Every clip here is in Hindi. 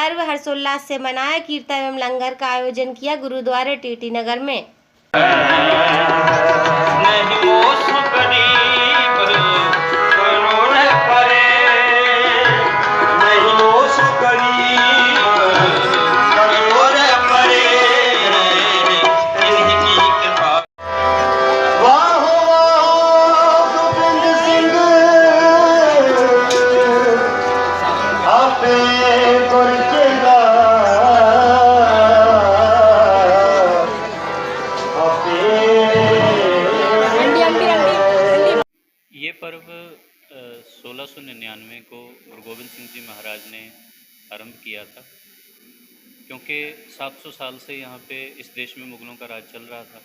पर्व हर्षोल्लास से मनाया। कीर्तन एवं लंगर का आयोजन किया गुरुद्वारा टीटी नगर में। ये पर्व 1699 को गुरु गोविंद सिंह जी महाराज ने आरंभ किया था, क्योंकि 700 साल से यहाँ पे इस देश में मुग़लों का राज चल रहा था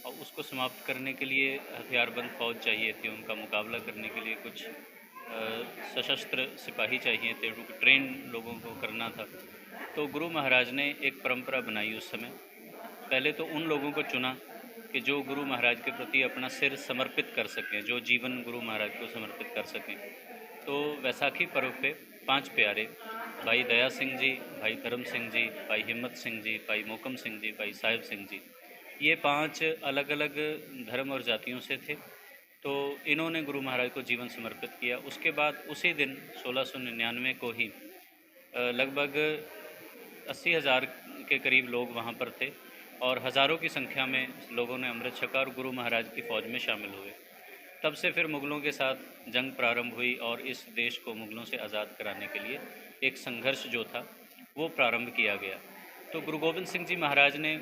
और उसको समाप्त करने के लिए हथियारबंद फ़ौज चाहिए थी। उनका मुकाबला करने के लिए कुछ सशस्त्र सिपाही चाहिए थे, ट्रेन लोगों को करना था। तो गुरु महाराज ने एक परंपरा बनाई उस समय। पहले तो उन लोगों को चुना कि जो गुरु महाराज के प्रति अपना सिर समर्पित कर सकें, जो जीवन गुरु महाराज को समर्पित कर सकें। तो वैसाखी पर्व पे 5 प्यारे, भाई दया सिंह जी, भाई धर्म सिंह जी, भाई हिम्मत सिंह जी, भाई मोकम सिंह जी, भाई साहिब सिंह जी, ये 5 अलग अलग धर्म और जातियों से थे। तो इन्होंने गुरु महाराज को जीवन समर्पित किया। उसके बाद उसी दिन 1699 को ही लगभग 80,000 के करीब लोग वहाँ पर थे और हज़ारों की संख्या में लोगों ने अमृत छका और गुरु महाराज की फ़ौज में शामिल हुए। तब से फिर मुग़लों के साथ जंग प्रारंभ हुई और इस देश को मुग़लों से आज़ाद कराने के लिए एक संघर्ष जो था वो प्रारंभ किया गया। तो गुरु गोविंद सिंह जी महाराज ने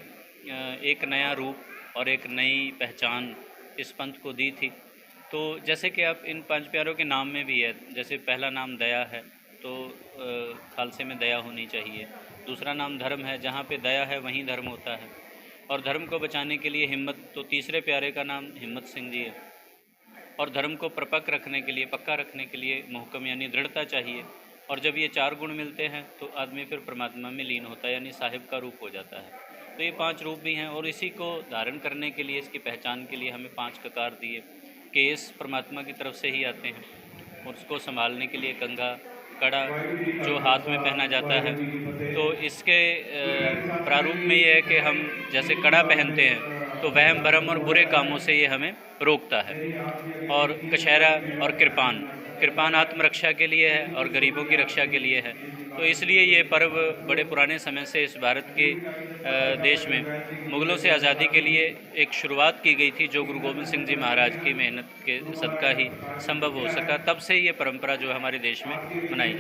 एक नया रूप और एक नई पहचान इस पंथ को दी थी। तो जैसे कि आप इन 5 प्यारों के नाम में भी है, जैसे पहला नाम दया है तो खालसे में दया होनी चाहिए। दूसरा नाम धर्म है, जहाँ पे दया है वहीं धर्म होता है। और धर्म को बचाने के लिए हिम्मत, तो तीसरे प्यारे का नाम हिम्मत सिंह जी है। और धर्म को प्रपक्क रखने के लिए, पक्का रखने के लिए मुहकम यानी दृढ़ता चाहिए। और जब ये 4 गुण मिलते हैं तो आदमी फिर परमात्मा में लीन होता है, यानी साहिब का रूप हो जाता है। तो ये 5 रूप भी हैं और इसी को धारण करने के लिए, इसकी पहचान के लिए हमें 5 ककार दिए। केस परमात्मा की तरफ से ही आते हैं और उसको संभालने के लिए कंघा, कड़ा जो हाथ में पहना जाता है। तो इसके प्रारूप में ये है कि हम जैसे कड़ा पहनते हैं तो वहम भरम और बुरे कामों से ये हमें रोकता है। और कछहरा और कृपान आत्मरक्षा के लिए है और गरीबों की रक्षा के लिए है। तो इसलिए ये पर्व बड़े पुराने समय से इस भारत के देश में मुग़लों से आज़ादी के लिए एक शुरुआत की गई थी, जो गुरु गोविंद सिंह जी महाराज की मेहनत के सदका ही संभव हो सका। तब से ये परंपरा जो हमारे देश में मनाई